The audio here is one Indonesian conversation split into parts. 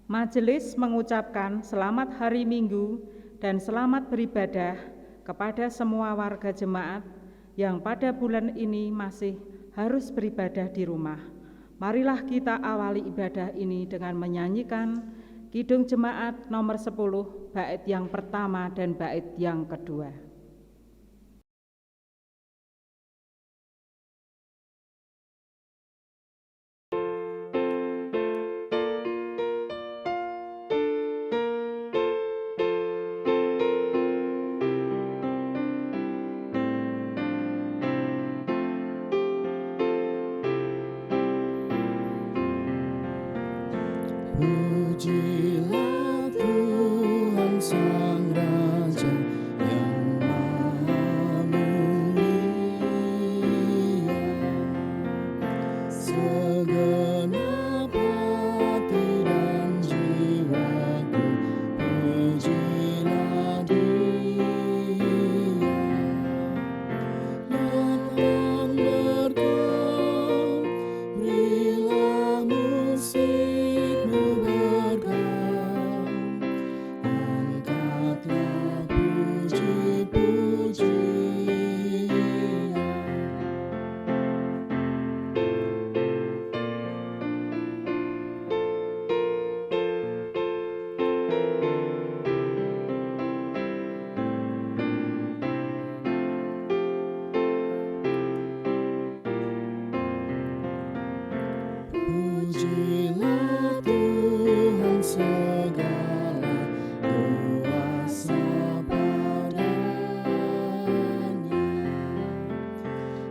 Majelis mengucapkan selamat hari Minggu dan selamat beribadah kepada semua warga jemaat yang pada bulan ini masih harus beribadah di rumah. Marilah kita awali ibadah ini dengan menyanyikan Kidung Jemaat nomor 10, bait yang pertama dan bait yang kedua. Pujilah Tuhan Sang Raja yang Maha Mulia, segenap hati dan jiwaku, pujilah Dia. Datang bergem, berilah musikmu bergam, angkatlah puji-pujian. Pujilah Tuhan segala kuasa padanya,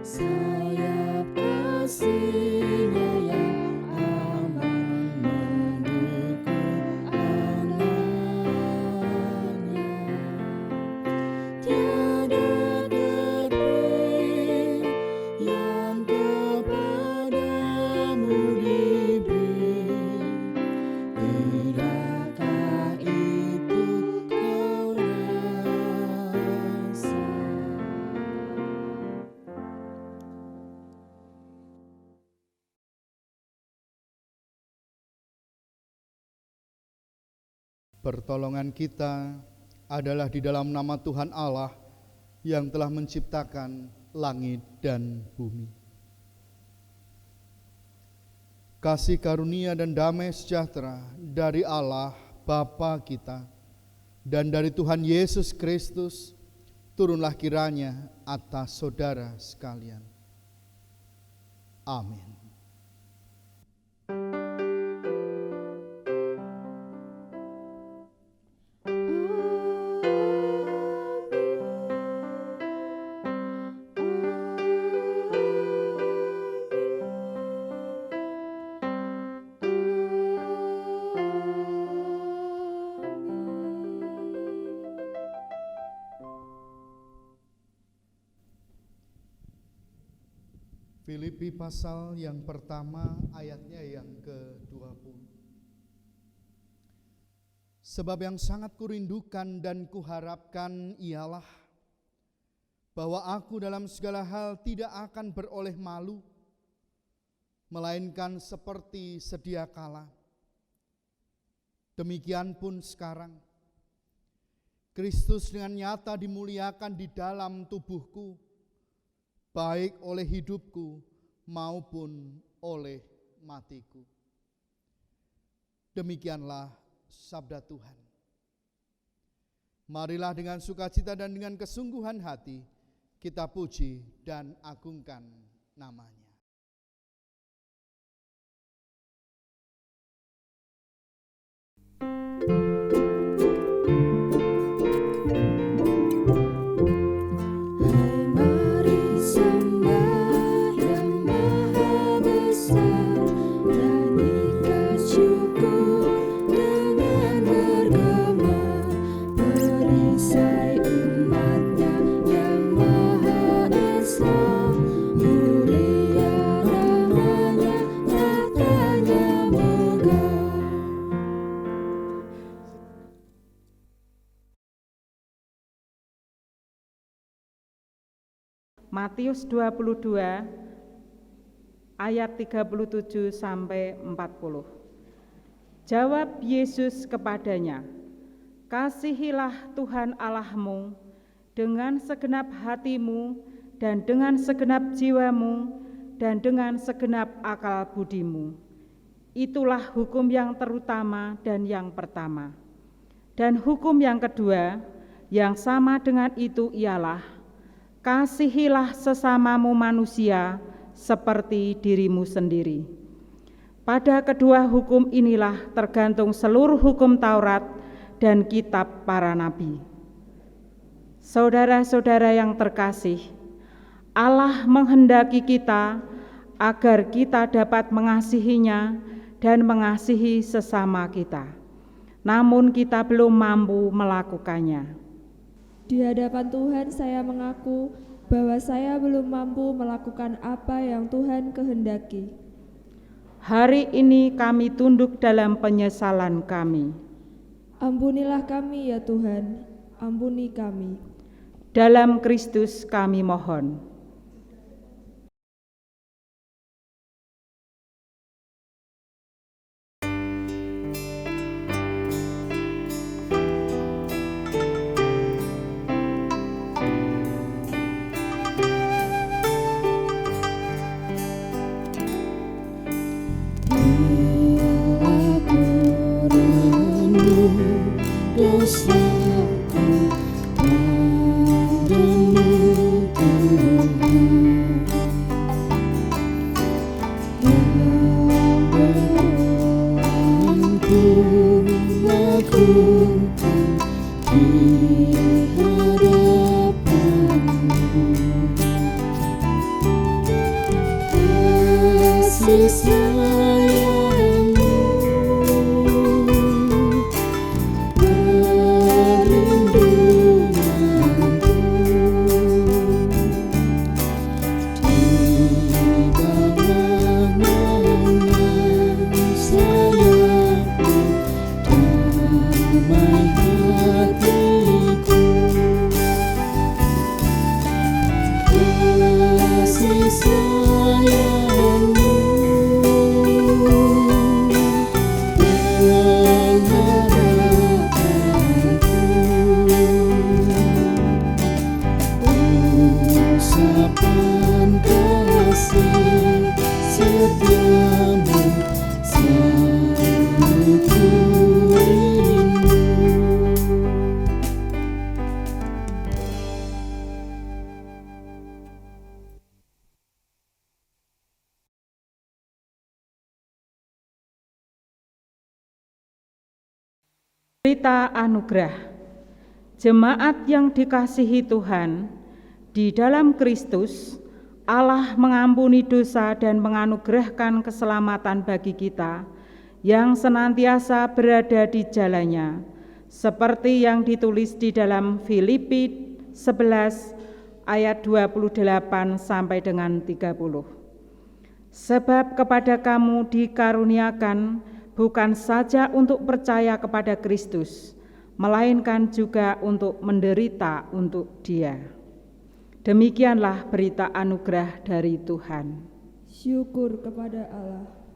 sayap kasih-Nya yang aman mendukung anaknya. Tiada detik yang kepadamu diberi, tidakkah itu kau rasa? Pertolongan kita adalah di dalam nama Tuhan Allah yang telah menciptakan langit dan bumi. Kasih karunia dan damai sejahtera dari Allah Bapa kita dan dari Tuhan Yesus Kristus turunlah kiranya atas saudara sekalian. Amin. Filipi pasal yang pertama ayatnya yang ke-20. Sebab yang sangat kurindukan dan kuharapkan ialah bahwa aku dalam segala hal tidak akan beroleh malu, melainkan seperti sedia kala. Demikian pun sekarang, Kristus dengan nyata dimuliakan di dalam tubuhku, baik oleh hidupku maupun oleh matiku. Demikianlah sabda Tuhan. Marilah dengan sukacita dan dengan kesungguhan hati kita puji dan agungkan namanya. Matius 22 ayat 37 sampai 40. Jawab Yesus kepadanya, "Kasihilah Tuhan Allahmu dengan segenap hatimu dan dengan segenap jiwamu dan dengan segenap akal budimu. Itulah hukum yang terutama dan yang pertama. Dan hukum yang kedua, yang sama dengan itu ialah, kasihilah sesamamu manusia seperti dirimu sendiri. Pada kedua hukum inilah tergantung seluruh hukum Taurat dan kitab para nabi." Saudara-saudara yang terkasih, Allah menghendaki kita agar kita dapat mengasihinya dan mengasihi sesama kita. Namun kita belum mampu melakukannya. Di hadapan Tuhan saya mengaku bahwa saya belum mampu melakukan apa yang Tuhan kehendaki. Hari ini kami tunduk dalam penyesalan kami. Ampunilah kami ya Tuhan, ampuni kami. Dalam Kristus kami mohon. Dosaku padamu Tuhan, yang berdoaku lakukan di hadapanmu. Kasih sayangmu Berita anugerah. Jemaat yang dikasihi Tuhan, di dalam Kristus Allah mengampuni dosa dan menganugerahkan keselamatan bagi kita yang senantiasa berada di jalannya, seperti yang ditulis di dalam Filipi 11 ayat 28 sampai dengan 30. Sebab kepada kamu dikaruniakan bukan saja untuk percaya kepada Kristus, melainkan juga untuk menderita untuk Dia. Demikianlah berita anugerah dari Tuhan. Syukur kepada Allah.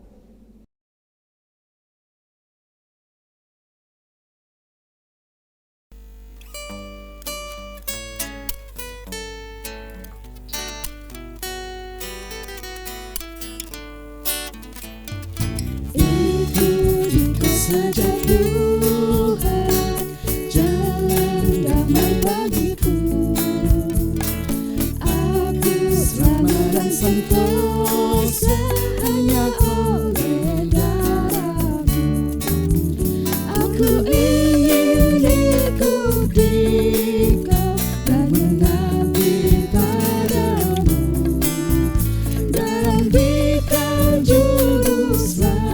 Saja Tuhan, jalan damai bagiku. Aku selamat dan sentosa hanya oleh darah-Mu. Aku ingin ikuti Kau dan mengabdi padamu, dalam Dikau juru selamat.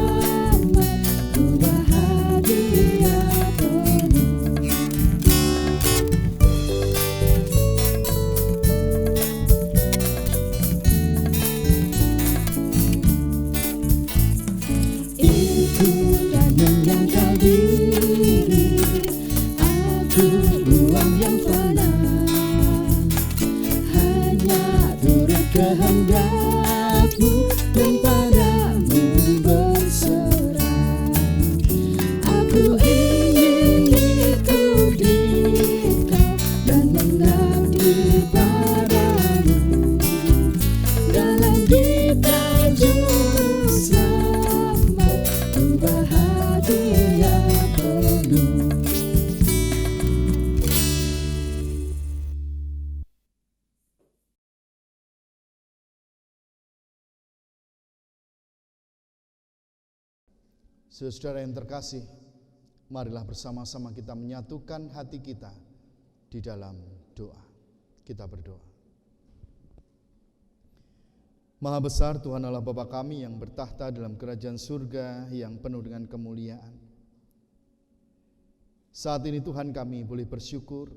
Kehendak-Mu dan padamu berserah. Saudara yang terkasih, marilah bersama-sama kita menyatukan hati kita di dalam doa. Kita berdoa. Maha besar Tuhan Allah Bapa kami yang bertahta dalam kerajaan surga yang penuh dengan kemuliaan. Saat ini Tuhan kami boleh bersyukur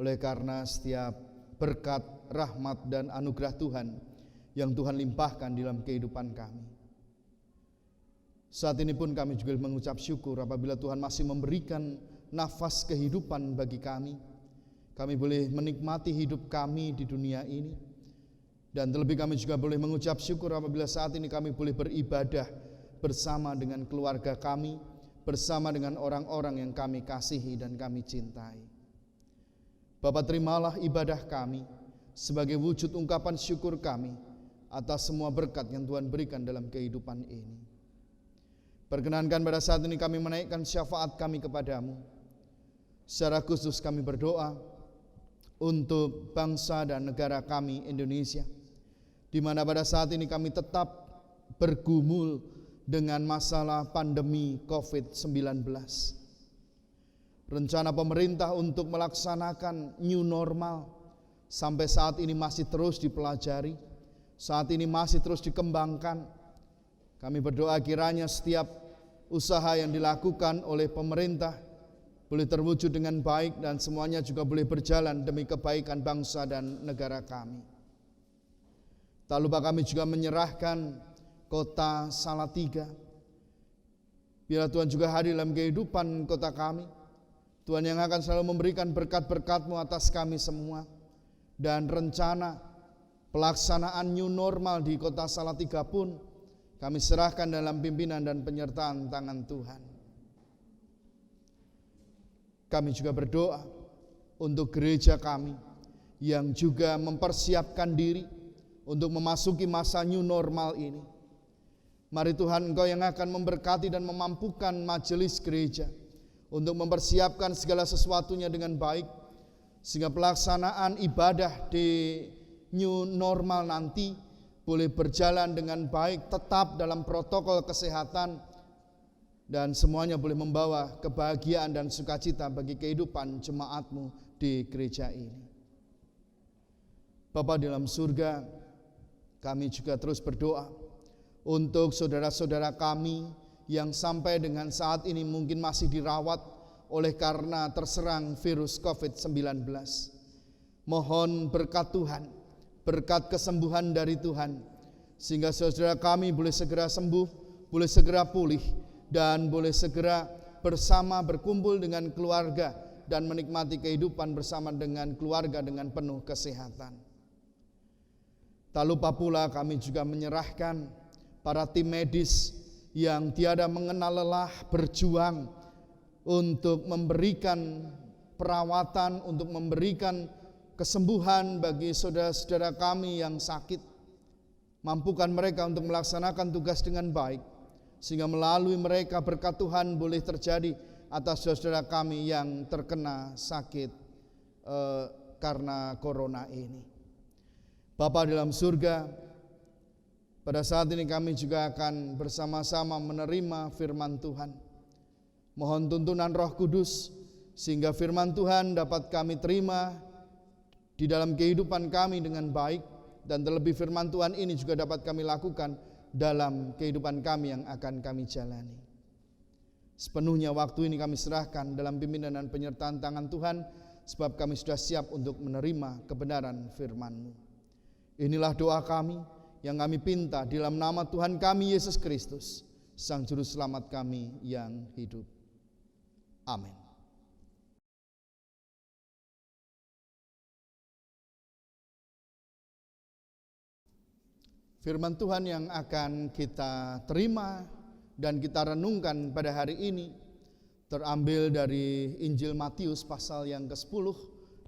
oleh karena setiap berkat, rahmat dan anugerah Tuhan yang Tuhan limpahkan dalam kehidupan kami. Saat ini pun kami juga mengucap syukur apabila Tuhan masih memberikan nafas kehidupan bagi kami. Kami boleh menikmati hidup kami di dunia ini. Dan terlebih kami juga boleh mengucap syukur apabila saat ini kami boleh beribadah bersama dengan keluarga kami, bersama dengan orang-orang yang kami kasihi dan kami cintai. Bapa, terimalah ibadah kami sebagai wujud ungkapan syukur kami atas semua berkat yang Tuhan berikan dalam kehidupan ini. Perkenankan pada saat ini kami menaikkan syafaat kami kepadamu. Secara khusus kami berdoa untuk bangsa dan negara kami Indonesia, di mana pada saat ini kami tetap bergumul dengan masalah pandemi COVID-19. Rencana pemerintah untuk melaksanakan new normal sampai saat ini masih terus dipelajari, saat ini masih terus dikembangkan. Kami berdoa kiranya setiap usaha yang dilakukan oleh pemerintah boleh terwujud dengan baik dan semuanya juga boleh berjalan demi kebaikan bangsa dan negara kami. Tak lupa kami juga menyerahkan kota Salatiga. Biarlah Tuhan juga hadir dalam kehidupan kota kami. Tuhan yang akan selalu memberikan berkat-berkat-Mu atas kami semua. Dan rencana pelaksanaan new normal di kota Salatiga pun kami serahkan dalam pimpinan dan penyertaan tangan Tuhan. Kami juga berdoa untuk gereja kami yang juga mempersiapkan diri untuk memasuki masa new normal ini. Mari Tuhan, Engkau yang akan memberkati dan memampukan majelis gereja untuk mempersiapkan segala sesuatunya dengan baik, sehingga pelaksanaan ibadah di new normal nanti boleh berjalan dengan baik, tetap dalam protokol kesehatan, dan semuanya boleh membawa kebahagiaan dan sukacita bagi kehidupan jemaat-Mu di gereja ini. Bapa di dalam surga, kami juga terus berdoa untuk saudara-saudara kami yang sampai dengan saat ini mungkin masih dirawat oleh karena terserang virus COVID-19. Mohon berkat Tuhan, berkat kesembuhan dari Tuhan, sehingga saudara kami boleh segera sembuh, boleh segera pulih, dan boleh segera bersama berkumpul dengan keluarga dan menikmati kehidupan bersama dengan keluarga dengan penuh kesehatan. Tak lupa pula kami juga menyerahkan para tim medis yang tiada mengenal lelah berjuang untuk memberikan perawatan, untuk memberikan kesembuhan bagi saudara-saudara kami yang sakit. Mampukan mereka untuk melaksanakan tugas dengan baik, sehingga melalui mereka berkat Tuhan boleh terjadi atas saudara kami yang terkena sakit karena corona ini. Bapa dalam surga, pada saat ini kami juga akan bersama-sama menerima firman Tuhan. Mohon tuntunan Roh Kudus sehingga firman Tuhan dapat kami terima di dalam kehidupan kami dengan baik, dan terlebih firman Tuhan ini juga dapat kami lakukan dalam kehidupan kami yang akan kami jalani. Sepenuhnya waktu ini kami serahkan dalam pimpinan dan penyertaan tangan Tuhan, sebab kami sudah siap untuk menerima kebenaran firman-Mu. Inilah doa kami yang kami pinta di dalam nama Tuhan kami Yesus Kristus, Sang Juru Selamat kami yang hidup. Amin. Firman Tuhan yang akan kita terima dan kita renungkan pada hari ini terambil dari Injil Matius pasal yang ke-10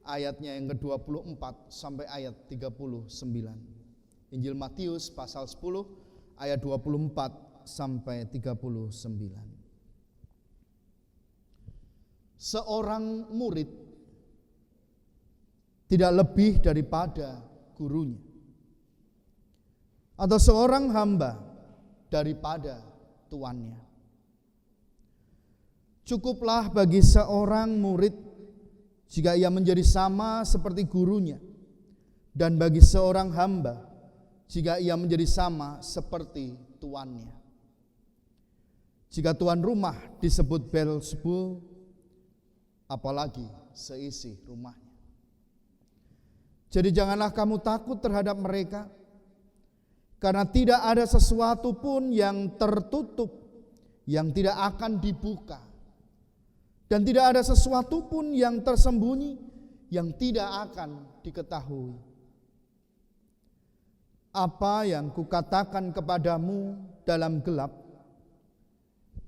ayatnya yang ke-24 sampai ayat 39. Injil Matius pasal 10 ayat 24 sampai 39. Seorang murid tidak lebih daripada gurunya, atau seorang hamba daripada tuannya. Cukuplah bagi seorang murid jika ia menjadi sama seperti gurunya, dan bagi seorang hamba jika ia menjadi sama seperti tuannya. Jika tuan rumah disebut Beelzebul, apalagi seisi rumahnya. Jadi janganlah kamu takut terhadap mereka, karena tidak ada sesuatu pun yang tertutup yang tidak akan dibuka, dan tidak ada sesuatu pun yang tersembunyi yang tidak akan diketahui. Apa yang kukatakan kepadamu dalam gelap,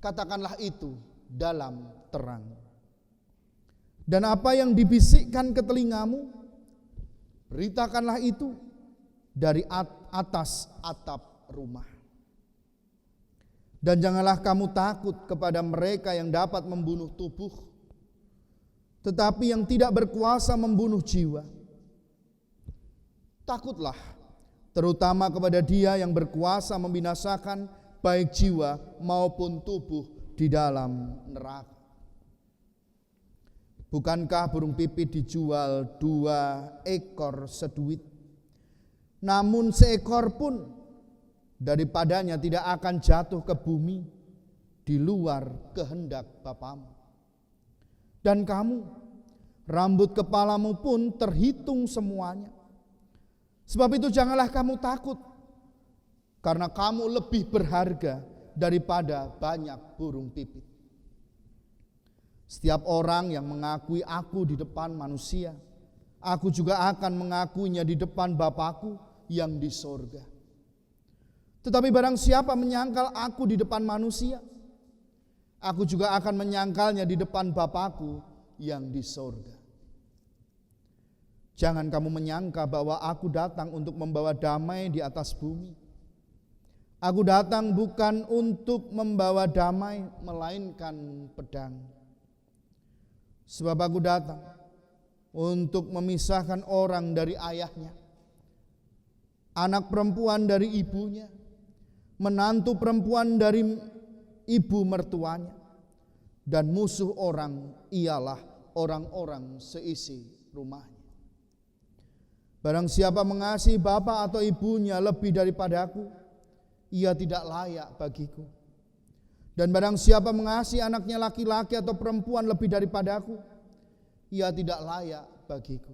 katakanlah itu dalam terang. Dan apa yang dibisikkan ke telingamu, beritakanlah itu dari atas atap rumah. Dan janganlah kamu takut kepada mereka yang dapat membunuh tubuh, tetapi yang tidak berkuasa membunuh jiwa. Takutlah terutama kepada Dia yang berkuasa membinasakan baik jiwa maupun tubuh di dalam neraka. Bukankah burung pipit dijual 2 ekor seduit? Namun seekor pun daripadanya tidak akan jatuh ke bumi di luar kehendak Bapamu. Dan kamu, rambut kepalamu pun terhitung semuanya. Sebab itu janganlah kamu takut, karena kamu lebih berharga daripada banyak burung pipit. Setiap orang yang mengakui aku di depan manusia, aku juga akan mengakuinya di depan Bapa-Ku yang di sorga. Tetapi barang siapa menyangkal aku di depan manusia, aku juga akan menyangkalnya di depan Bapa-Ku yang di sorga. Jangan kamu menyangka bahwa aku datang untuk membawa damai di atas bumi. Aku datang bukan untuk membawa damai, melainkan pedang. Sebab aku datang untuk memisahkan orang dari ayahnya, anak perempuan dari ibunya, menantu perempuan dari ibu mertuanya, dan musuh orang ialah orang-orang seisi rumahnya. Barang siapa mengasihi bapa atau ibunya lebih daripada aku, ia tidak layak bagiku. Dan barang siapa mengasihi anaknya laki-laki atau perempuan lebih daripada aku, ia tidak layak bagiku.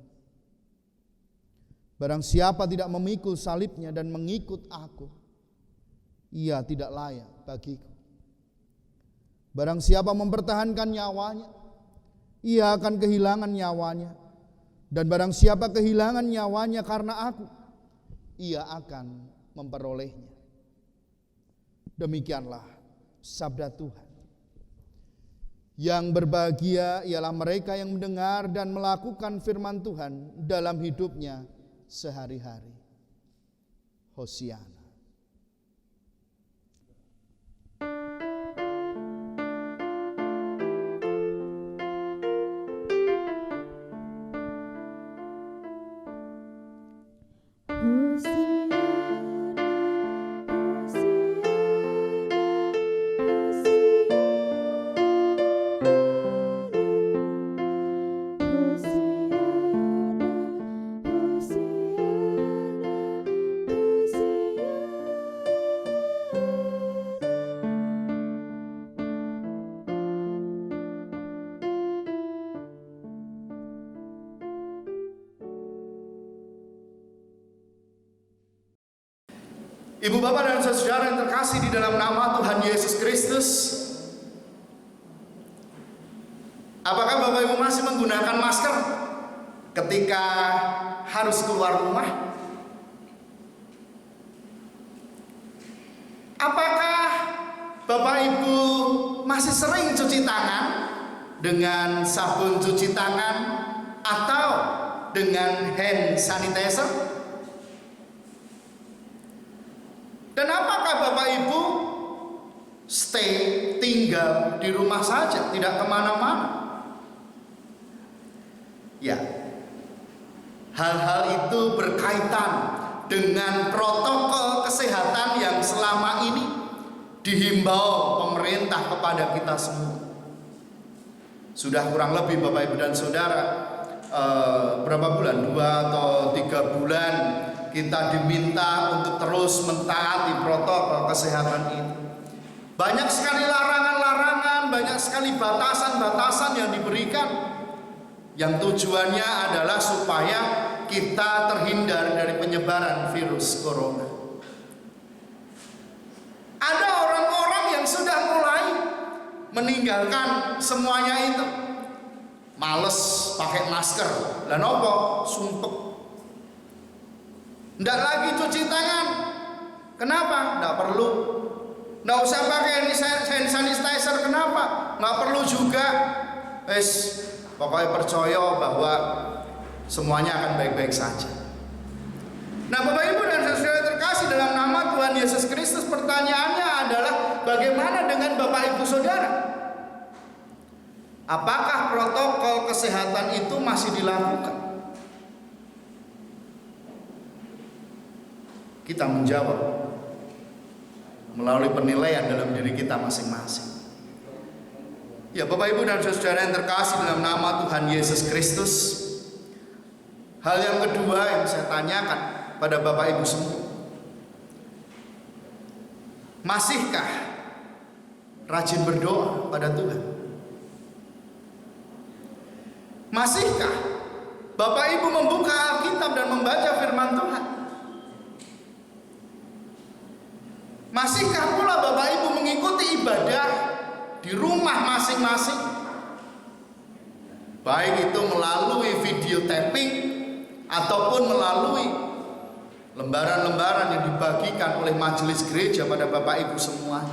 Barang siapa tidak memikul salibnya dan mengikut aku, ia tidak layak bagiku. Barang siapa mempertahankan nyawanya, ia akan kehilangan nyawanya. Dan barang siapa kehilangan nyawanya karena aku, ia akan memperolehnya. Demikianlah sabda Tuhan. Yang berbahagia ialah mereka yang mendengar dan melakukan firman Tuhan dalam hidupnya sehari-hari. Hosiana. Ibu bapak dan saudara yang terkasih di dalam nama Tuhan Yesus Kristus, apakah bapak ibu masih menggunakan masker ketika harus keluar rumah? Apakah bapak ibu masih sering cuci tangan dengan sabun cuci tangan atau dengan hand sanitizer? Dan apakah bapak ibu tinggal di rumah saja, tidak kemana-mana? Ya, hal-hal itu berkaitan dengan protokol kesehatan yang selama ini dihimbau pemerintah kepada kita semua. Sudah kurang lebih Bapak Ibu dan Saudara, berapa bulan? 2 atau 3 bulan kita diminta untuk terus mentaati protokol kesehatan ini. Banyak sekali larangan-larangan, banyak sekali batasan-batasan yang diberikan, yang tujuannya adalah supaya kita terhindar dari penyebaran virus corona. Ada orang-orang yang sudah mulai meninggalkan semuanya itu, males pakai masker, dan apa? Sumpek. Nggak lagi cuci tangan. Kenapa? Nggak perlu. Nggak usah pakai hand sanitizer. Kenapa? Nggak perlu juga. Pokoknya percaya bahwa semuanya akan baik-baik saja. Nah, Bapak Ibu dan saudara terkasih dalam nama Tuhan Yesus Kristus, pertanyaannya adalah bagaimana dengan Bapak Ibu Saudara? Apakah protokol kesehatan itu masih dilakukan? Kita menjawab melalui penilaian dalam diri kita masing-masing. Ya, Bapak Ibu dan saudara yang terkasih dalam nama Tuhan Yesus Kristus, hal yang kedua yang saya tanyakan pada Bapak Ibu semua, masihkah rajin berdoa pada Tuhan? Masihkah Bapak Ibu membuka Alkitab dan membaca firman Tuhan? Masihkah pula Bapak Ibu mengikuti ibadah di rumah masing-masing? Baik itu melalui video tapping ataupun melalui lembaran-lembaran yang dibagikan oleh majelis gereja pada Bapak Ibu semua.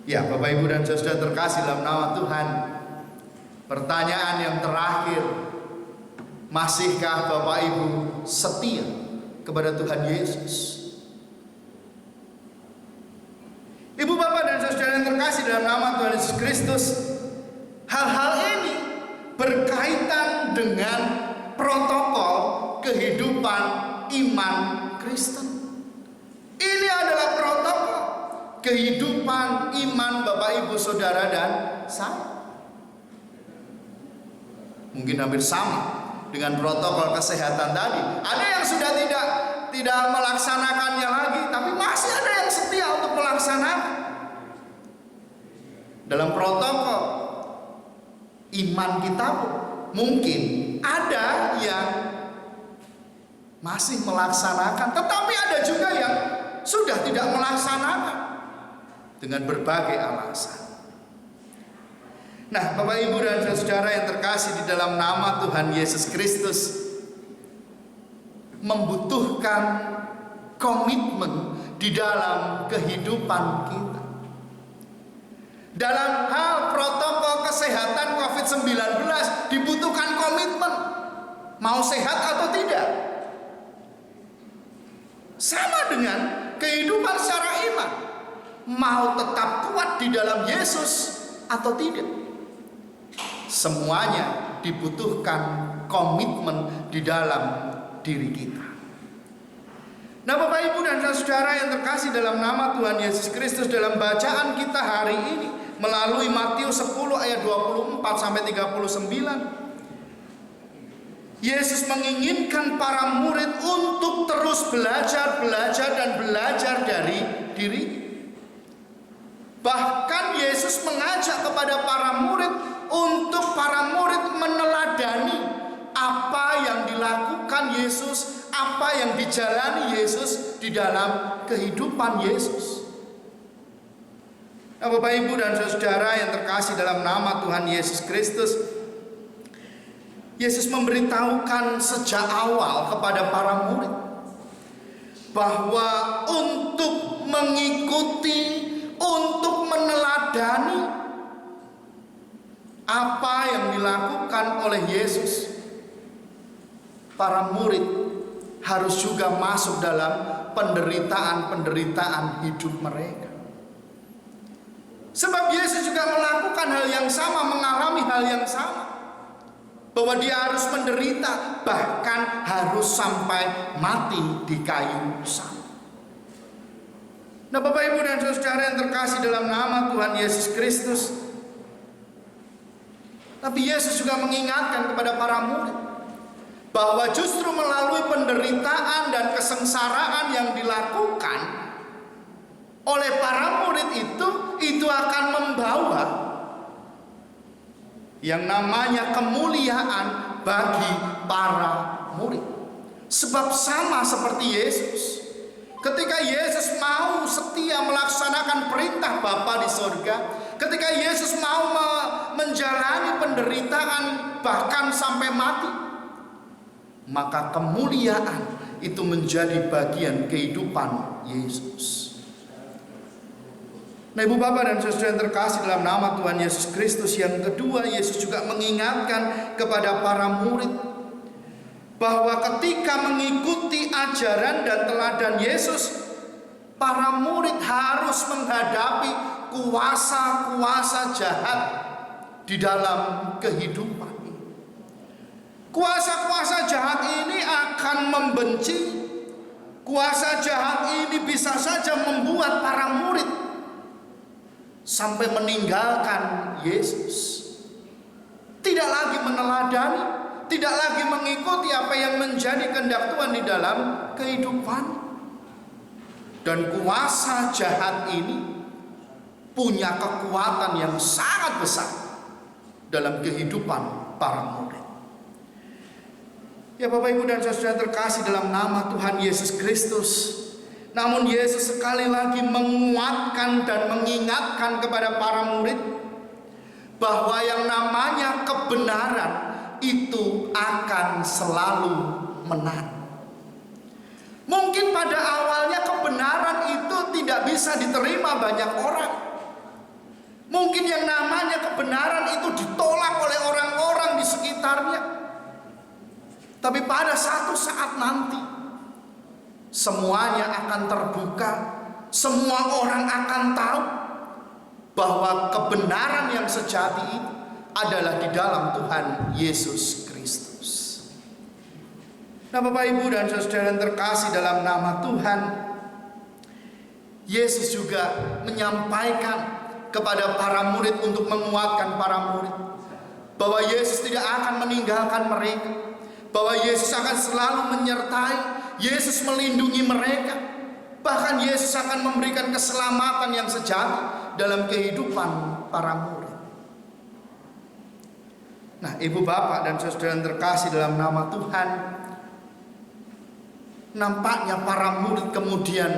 Ya, Bapak Ibu dan saudara terkasih dalam nama Tuhan, pertanyaan yang terakhir, masihkah Bapak Ibu setia kepada Tuhan Yesus? Ibu bapak dan saudara yang terkasih dalam nama Tuhan Yesus Kristus, hal-hal ini berkaitan dengan protokol kehidupan iman Kristen. Ini adalah protokol kehidupan iman Bapak Ibu Saudara dan saya. Mungkin hampir sama dengan protokol kesehatan tadi. Ada yang sudah tidak melaksanakannya lagi, tapi masih ada yang setia untuk melaksanakan. Dalam protokol iman kita mungkin ada yang masih melaksanakan, tetapi ada juga yang sudah tidak melaksanakan dengan berbagai alasan. Nah, Bapak Ibu dan saudara yang terkasih di dalam nama Tuhan Yesus Kristus, membutuhkan komitmen di dalam kehidupan kita. Dalam hal protokol kesehatan COVID-19 dibutuhkan komitmen, mau sehat atau tidak. Sama dengan kehidupan secara iman, mau tetap kuat di dalam Yesus atau tidak. Semuanya dibutuhkan komitmen di dalam diri kita. Nah, Bapak Ibu dan saudara yang terkasih dalam nama Tuhan Yesus Kristus, dalam bacaan kita hari ini melalui Matius 10 ayat 24 sampai 39, Yesus menginginkan para murid untuk terus belajar dari diri. Bahkan Yesus mengajak kepada para murid untuk para murid meneladani apa yang dilakukan Yesus, apa yang dijalani Yesus di dalam kehidupan Yesus. Nah, Bapak Ibu dan saudara yang terkasih dalam nama Tuhan Yesus Kristus, Yesus memberitahukan sejak awal kepada para murid bahwa untuk mengikuti, untuk meneladani apa yang dilakukan oleh Yesus, para murid harus juga masuk dalam penderitaan-penderitaan hidup mereka. Sebab Yesus juga melakukan hal yang sama, mengalami hal yang sama, bahwa dia harus menderita, bahkan harus sampai mati di kayu salib. Nah, Bapak Ibu dan saudara yang terkasih dalam nama Tuhan Yesus Kristus, Tapi Yesus juga mengingatkan kepada para murid bahwa justru melalui penderitaan dan kesengsaraan yang dilakukan oleh para murid itu akan membawa yang namanya kemuliaan bagi para murid. Sebab sama seperti Yesus, ketika Yesus mau setia melaksanakan perintah Bapa di surga, ketika Yesus mau menjalani penderitaan bahkan sampai mati, maka kemuliaan itu menjadi bagian kehidupan Yesus. Nah, Ibu Bapak dan Saudara yang terkasih dalam nama Tuhan Yesus Kristus, yang kedua, Yesus juga mengingatkan kepada para murid bahwa ketika mengikuti ajaran dan teladan Yesus, para murid harus menghadapi kuasa-kuasa jahat di dalam kehidupan. Kuasa-kuasa jahat ini akan membenci. Kuasa jahat ini bisa saja membuat para murid sampai meninggalkan Yesus, tidak lagi meneladani, tidak lagi mengikuti apa yang menjadi kehendak Tuhan di dalam kehidupan. Dan kuasa jahat ini punya kekuatan yang sangat besar dalam kehidupan para murid. Ya Bapak Ibu dan Saudara terkasih dalam nama Tuhan Yesus Kristus, namun Yesus sekali lagi menguatkan dan mengingatkan kepada para murid bahwa yang namanya kebenaran itu akan selalu menang. Mungkin pada awalnya kebenaran itu tidak bisa diterima banyak orang. Mungkin yang namanya kebenaran itu ditolak oleh orang-orang di sekitarnya. Tapi pada satu saat nanti semuanya akan terbuka, semua orang akan tahu bahwa kebenaran yang sejati itu adalah di dalam Tuhan Yesus Kristus. Nah, Bapak Ibu dan Saudara yang terkasih dalam nama Tuhan, Yesus juga menyampaikan kepada para murid untuk menguatkan para murid bahwa Yesus tidak akan meninggalkan mereka, bahwa Yesus akan selalu menyertai, Yesus melindungi mereka, bahkan Yesus akan memberikan keselamatan yang sejati dalam kehidupan para murid. Nah, Ibu Bapak dan Saudara yang terkasih dalam nama Tuhan, nampaknya para murid kemudian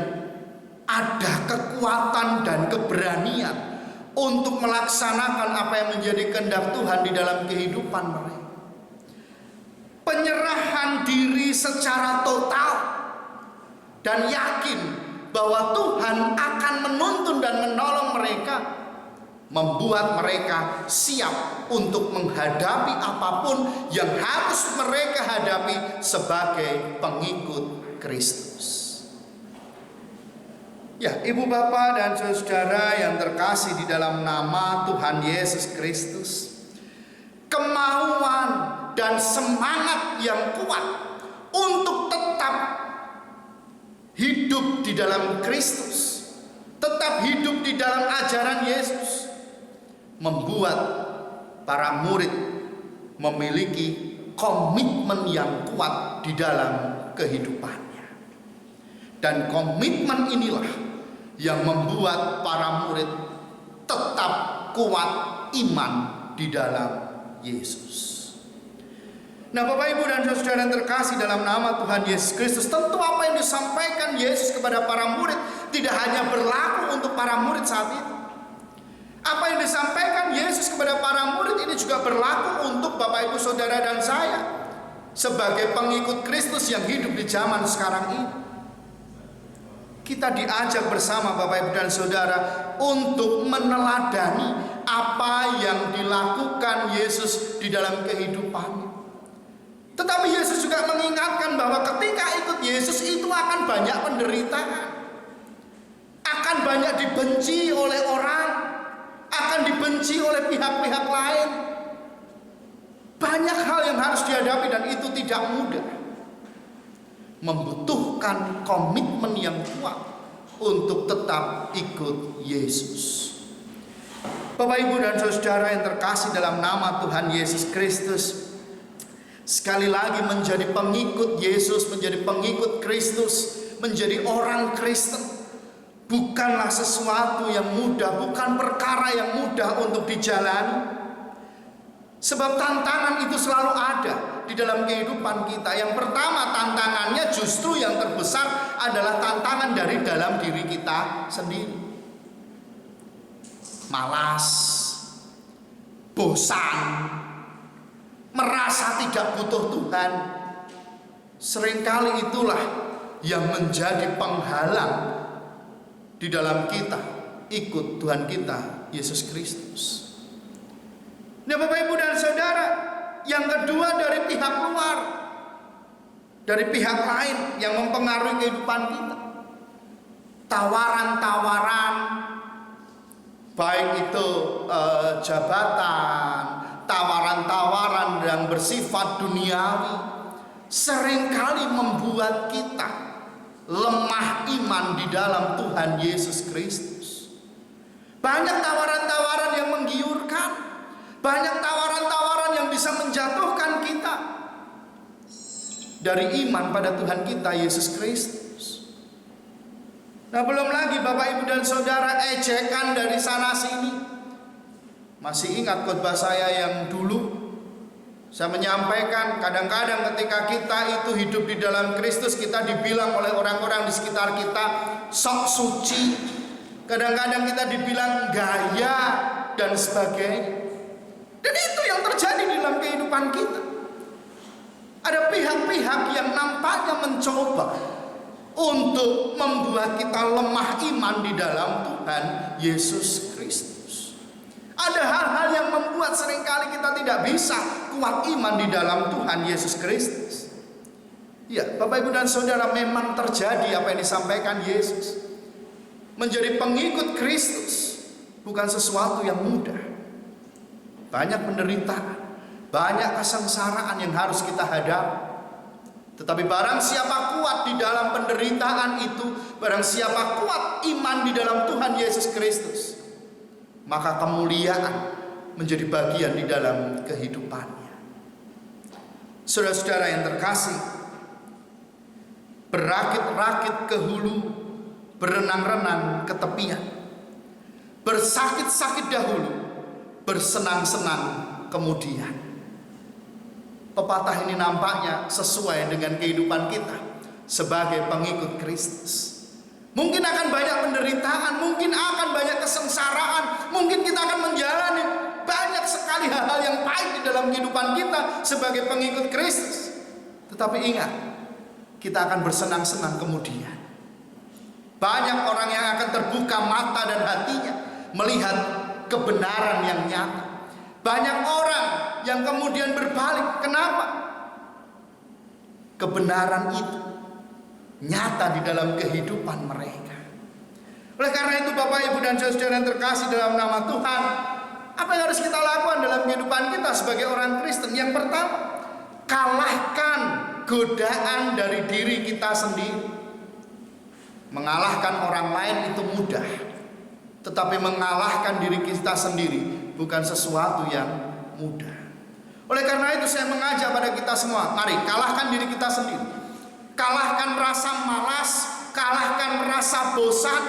ada kekuatan dan keberanian untuk melaksanakan apa yang menjadi kehendak Tuhan di dalam kehidupan mereka. Penyerahan diri secara total dan yakin bahwa Tuhan akan menuntun dan menolong mereka, membuat mereka siap untuk menghadapi apapun yang harus mereka hadapi sebagai pengikut Kristus. Ya, Ibu Bapak dan Saudara yang terkasih di dalam nama Tuhan Yesus Kristus, kemauan dan semangat yang kuat untuk tetap hidup di dalam Kristus, tetap hidup di dalam ajaran Yesus, membuat para murid memiliki komitmen yang kuat di dalam kehidupannya. Dan komitmen inilah yang membuat para murid tetap kuat iman di dalam Yesus. Nah, Bapak Ibu dan Saudara yang terkasih dalam nama Tuhan Yesus Kristus, tentu apa yang disampaikan Yesus kepada para murid tidak hanya berlaku untuk para murid saat itu. Apa yang disampaikan Yesus kepada para murid ini juga berlaku untuk Bapak Ibu Saudara dan saya sebagai pengikut Kristus yang hidup di zaman sekarang ini. Kita diajak bersama Bapak Ibu dan Saudara untuk meneladani apa yang dilakukan Yesus di dalam kehidupannya. Tetapi Yesus juga mengingatkan bahwa ketika ikut Yesus itu akan banyak penderitaan, akan banyak dibenci oleh orang, akan dibenci oleh pihak-pihak lain. Banyak hal yang harus dihadapi dan itu tidak mudah. Membutuhkan komitmen yang kuat untuk tetap ikut Yesus. Bapak, Ibu, dan Saudara yang terkasih dalam nama Tuhan Yesus Kristus, sekali lagi menjadi pengikut Yesus, menjadi pengikut Kristus, menjadi orang Kristen bukanlah sesuatu yang mudah, bukan perkara yang mudah untuk dijalani. Sebab tantangan itu selalu ada di dalam kehidupan kita. Yang pertama, tantangannya justru yang terbesar adalah tantangan dari dalam diri kita sendiri. Malas, bosan, merasa tidak butuh Tuhan. Seringkali itulah yang menjadi penghalang di dalam kita ikut Tuhan kita Yesus Kristus. Nah, Bapak, Ibu, dan Saudara, yang kedua dari pihak luar, dari pihak lain yang mempengaruhi kehidupan kita, tawaran-tawaran, baik itu jabatan, tawaran-tawaran yang bersifat duniawi, seringkali membuat kita lemah iman di dalam Tuhan Yesus Kristus. Banyak tawaran-tawaran yang menggiurkan, banyak tawaran-tawaran yang bisa menjatuhkan kita dari iman pada Tuhan kita Yesus Kristus. Nah, belum lagi Bapak, Ibu, dan Saudara, ejekan dari sana sini. Masih ingat khotbah saya yang dulu saya menyampaikan, kadang-kadang ketika kita itu hidup di dalam Kristus, kita dibilang oleh orang-orang di sekitar kita sok suci. Kadang-kadang kita dibilang gaya dan sebagainya. Dan itu yang terjadi di dalam kehidupan kita. Ada pihak-pihak yang nampaknya mencoba untuk membuat kita lemah iman di dalam Tuhan Yesus Kristus. Ada hal-hal yang membuat seringkali kita tidak bisa kuat iman di dalam Tuhan Yesus Kristus. Ya, Bapak, Ibu, dan Saudara, memang terjadi apa yang disampaikan Yesus. Menjadi pengikut Kristus bukan sesuatu yang mudah. Banyak penderitaan, banyak kesengsaraan yang harus kita hadapi. Tetapi barang siapa kuat di dalam penderitaan itu, barang siapa kuat iman di dalam Tuhan Yesus Kristus, maka kemuliaan menjadi bagian di dalam kehidupannya. Saudara-saudara yang terkasih, berakit-rakit ke hulu, berenang-renang ke tepian, bersakit-sakit dahulu, bersenang-senang kemudian. Pepatah ini nampaknya sesuai dengan kehidupan kita sebagai pengikut Kristus. Mungkin akan banyak penderitaan, mungkin akan banyak kesengsaraan, mungkin kita akan menjalani banyak sekali hal-hal yang pahit di dalam kehidupan kita sebagai pengikut Kristus. Tetapi ingat, kita akan bersenang-senang kemudian. Banyak orang yang akan terbuka mata dan hatinya melihat kebenaran yang nyata. Banyak orang yang kemudian berbalik. Kenapa? Kebenaran itu nyata di dalam kehidupan mereka. Oleh karena itu, Bapak, Ibu, dan Saudara yang terkasih dalam nama Tuhan, apa yang harus kita lakukan dalam kehidupan kita sebagai orang Kristen? Yang pertama, kalahkan godaan dari diri kita sendiri. Mengalahkan orang lain itu mudah, tetapi mengalahkan diri kita sendiri bukan sesuatu yang mudah. Oleh karena itu saya mengajak pada kita semua, mari kalahkan diri kita sendiri. Kalahkan rasa malas, kalahkan rasa bosan,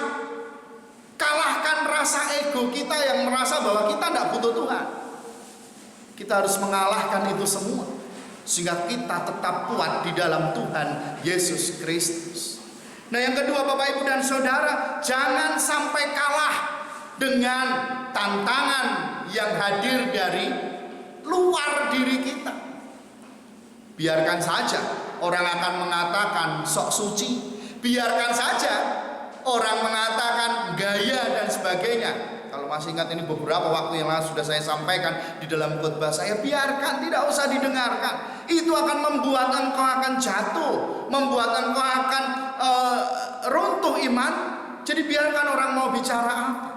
kalahkan rasa ego kita yang merasa bahwa kita tidak butuh Tuhan. Kita harus mengalahkan itu semua sehingga kita tetap kuat di dalam Tuhan Yesus Kristus. Nah, yang kedua, Bapak, Ibu, dan Saudara, jangan sampai kalah dengan tantangan yang hadir dari luar diri kita. Biarkan saja orang akan mengatakan sok suci, biarkan saja orang mengatakan gaya dan sebagainya. Kalau masih ingat, ini beberapa waktu yang lalu sudah saya sampaikan di dalam khotbah saya, biarkan, tidak usah didengarkan. Itu akan membuat engkau akan jatuh, membuat engkau akan runtuh iman. Jadi biarkan orang mau bicara apa.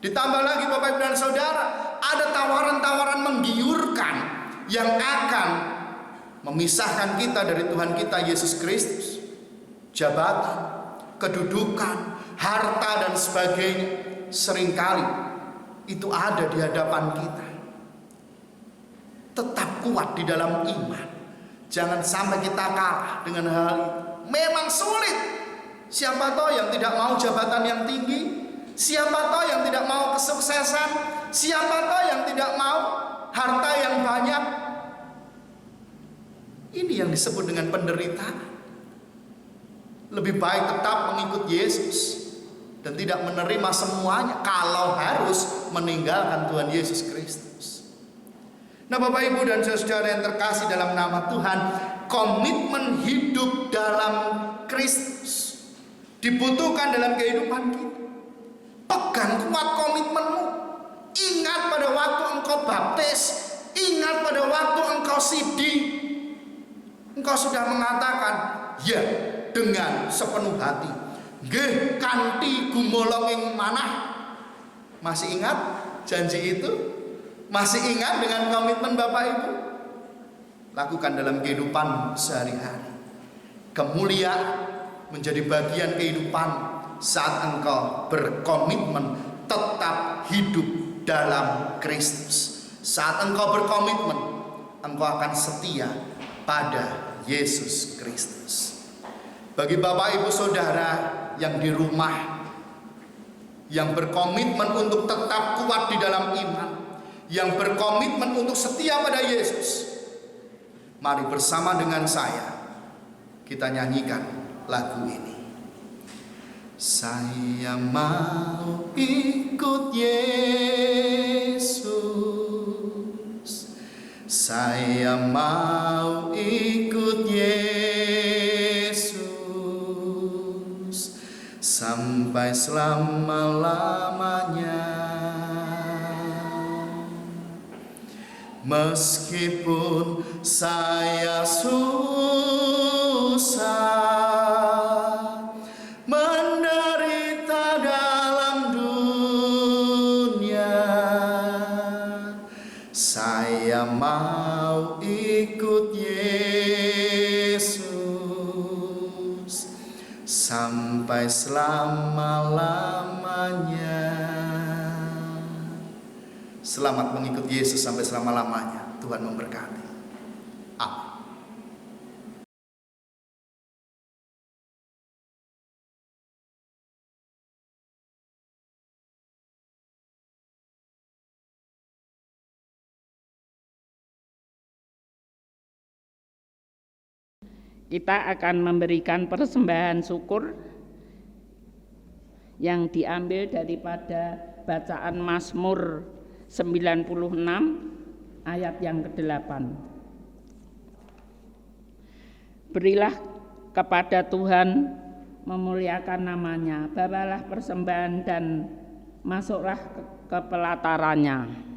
Ditambah lagi, Bapak, Ibu, dan Saudara, ada tawaran-tawaran menggiurkan yang akan memisahkan kita dari Tuhan kita Yesus Kristus. Jabatan, kedudukan, harta, dan sebagainya. Seringkali itu ada di hadapan kita. Tetap kuat di dalam iman. Jangan sampai kita kalah dengan hal itu. Memang sulit. Siapa tahu yang tidak mau jabatan yang tinggi, siapa tahu yang tidak mau kesuksesan, siapa tahu yang tidak mau harta yang banyak. Ini yang disebut dengan penderitaan. Lebih baik tetap mengikut Yesus dan tidak menerima semuanya kalau harus meninggalkan Tuhan Yesus Kristus. Nah, Bapak Ibu dan saudara yang terkasih dalam nama Tuhan, komitmen hidup dalam Kristus dibutuhkan dalam kehidupan kita. Pegang kuat komitmenmu. Ingat pada waktu engkau baptis, ingat pada waktu engkau sidi, engkau sudah mengatakan ya dengan sepenuh hati. Nggih kanthi gumolong ing manah. Masih ingat janji itu? Masih ingat dengan komitmen Bapak Ibu? Lakukan dalam kehidupan sehari-hari. Kemuliaan menjadi bagian kehidupan saat engkau berkomitmen tetap hidup dalam Kristus. Saat engkau berkomitmen, engkau akan setia pada Yesus Kristus. Bagi Bapak Ibu Saudara yang di rumah, yang berkomitmen untuk tetap kuat di dalam iman, yang berkomitmen untuk setia pada Yesus, mari bersama dengan saya kita nyanyikan lagu ini. Saya mau ikut Yesus, saya mau ikut Yesus sampai selama-lamanya. Meskipun saya susah menderita dalam dunia, saya mau ikut Yesus sampai selama-lamanya. Selamat mengikut Yesus sampai selama-lamanya. Tuhan memberkati. Amin. Kita akan memberikan persembahan syukur yang diambil daripada bacaan Mazmur 96 ayat yang ke-8. Berilah kepada Tuhan, memuliakan namanya, bawalah persembahan dan masuklah ke pelatarannya.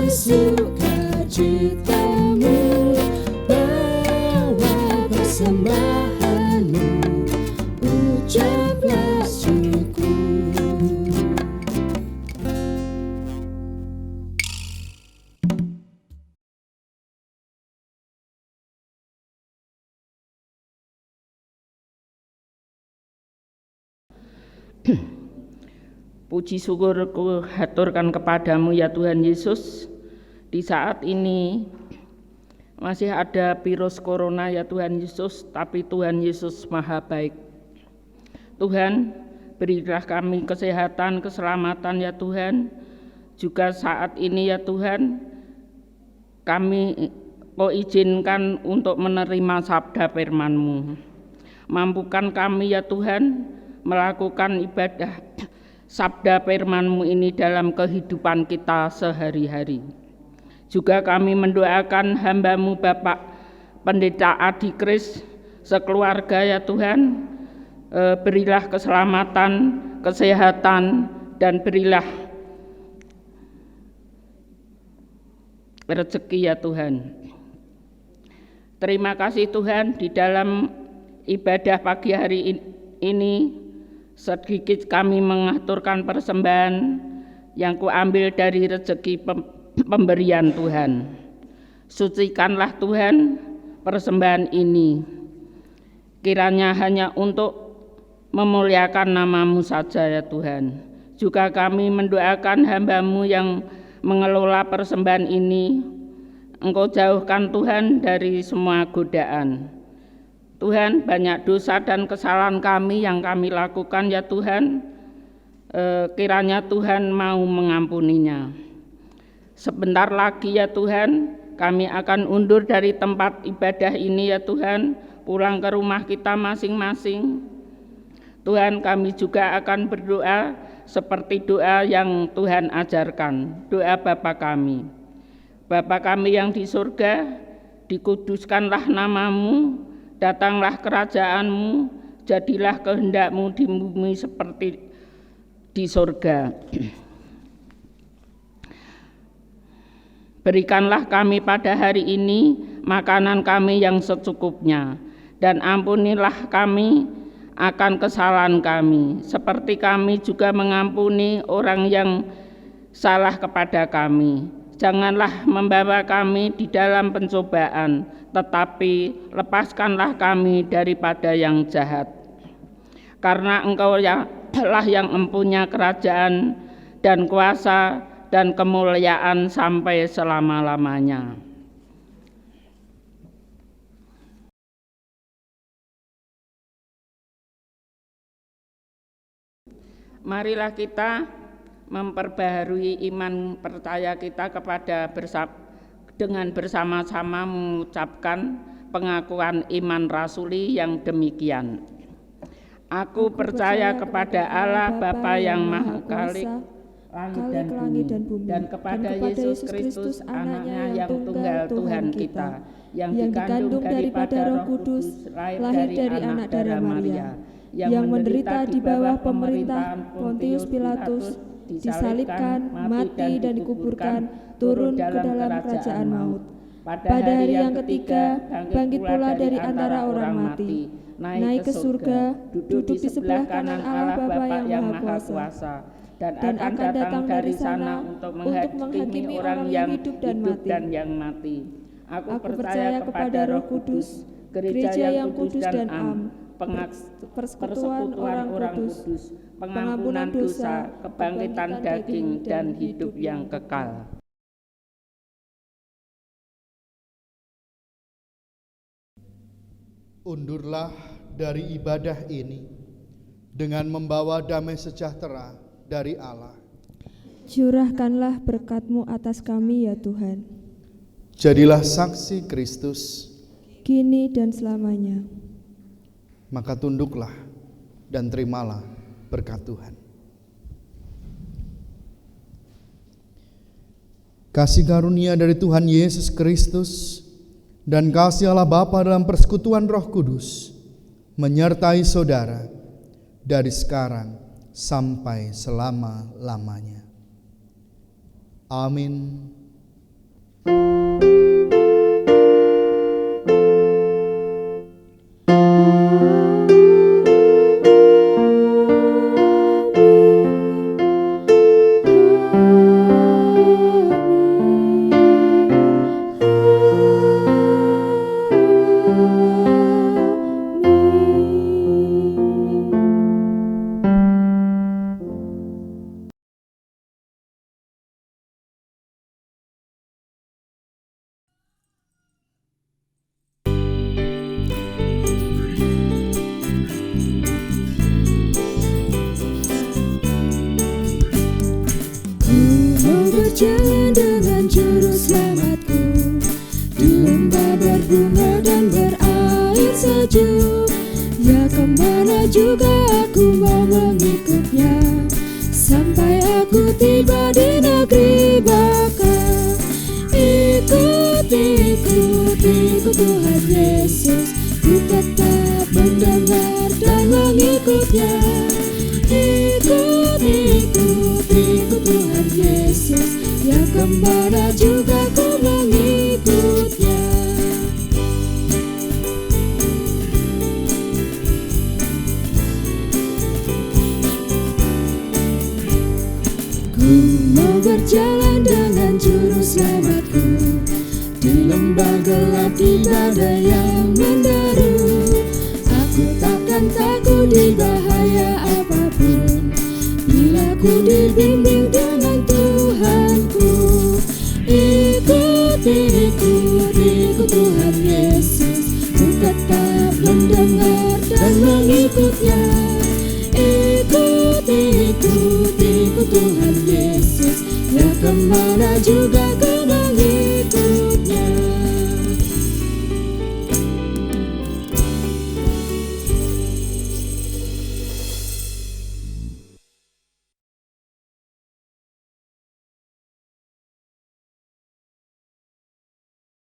Sukacitamu bawa persembahan. Puji syukur ku haturkan kepadamu ya Tuhan Yesus. Di saat ini masih ada virus corona ya Tuhan Yesus, tapi Tuhan Yesus maha baik. Tuhan, berilah kami kesehatan, keselamatan ya Tuhan. Juga saat ini ya Tuhan, kami Kau izinkan untuk menerima sabda firman-Mu. Mampukan kami ya Tuhan melakukan ibadah sabda firman-Mu ini dalam kehidupan kita sehari-hari. Juga kami mendoakan hamba-Mu Bapak Pendeta Adi Kris sekeluarga ya Tuhan, berilah keselamatan, kesehatan, dan berilah rezeki ya Tuhan. Terima kasih Tuhan, di dalam ibadah pagi hari ini sedikit kami mengaturkan persembahan yang kuambil dari rezeki pemberian Tuhan. Sucikanlah Tuhan persembahan ini, kiranya hanya untuk memuliakan nama-Mu saja ya Tuhan. Juga kami mendoakan hamba-Mu yang mengelola persembahan ini, Engkau jauhkan Tuhan dari semua godaan. Tuhan, banyak dosa dan kesalahan kami yang kami lakukan ya Tuhan, kiranya Tuhan mau mengampuninya. Sebentar lagi ya Tuhan, kami akan undur dari tempat ibadah ini ya Tuhan, pulang ke rumah kita masing-masing. Tuhan, kami juga akan berdoa seperti doa yang Tuhan ajarkan, doa Bapa kami. Bapa kami yang di surga, dikuduskanlah nama-Mu, datanglah kerajaan-Mu, jadilah kehendak-Mu di bumi seperti di surga. Berikanlah kami pada hari ini makanan kami yang secukupnya, dan ampunilah kami akan kesalahan kami, seperti kami juga mengampuni orang yang salah kepada kami. Janganlah membawa kami di dalam pencobaan, tetapi lepaskanlah kami daripada yang jahat. Karena Engkau lah yang mempunyai kerajaan dan kuasa dan kemuliaan sampai selama-lamanya. Marilah kita memperbaharui iman percaya kita dengan bersama-sama mengucapkan pengakuan iman rasuli yang demikian. Aku percaya kepada Allah Bapa yang Maha Khalik, langit dan bumi, dan kepada Yesus Kristus Anaknya yang tunggal Tuhan kita, yang dikandung daripada Roh Kudus, lahir dari anak darah Maria, yang menderita di bawah pemerintahan Pontius Pilatus, disalibkan, mati dan dikuburkan, turun ke dalam kerajaan maut. Pada hari yang ketiga, bangkit pula dari antara orang mati, naik ke surga, duduk di sebelah kanan Allah Bapa yang Maha Kuasa, dan akan datang dari sana untuk menghakimi orang yang hidup dan yang mati. Aku percaya kepada Roh Kudus, gereja yang kudus dan am, persekutuan orang kudus, pengampunan dosa, kebangkitan daging, dan hidup yang kekal. Undurlah dari ibadah ini dengan membawa damai sejahtera dari Allah. Curahkanlah berkat-Mu atas kami ya Tuhan, Jadilah saksi Kristus, kini dan selamanya. maka tunduklah dan terimalah berkat Tuhan. Kasih karunia dari Tuhan Yesus Kristus dan kasih Allah Bapa dalam persekutuan Roh Kudus menyertai saudara dari sekarang sampai selama-lamanya. Amin. surga dan berair sejuk. Ya kemana juga aku mau mengikutnya, sampai aku tiba di negeri baka. Ikut, ikut, ikut Tuhan Yesus, ku tetap mendengar dan mengikutnya. Ikut, ikut, ikut Tuhan Yesus, ya kemana juga ku mengikutnya. Ku mau berjalan dengan juru selamatku di lembah gelap, di badai yang menderu. Aku takkan takut di bahaya apapun, bila ku dibimbing dengan Tuhanku. Ikut, ikut, ikut Tuhan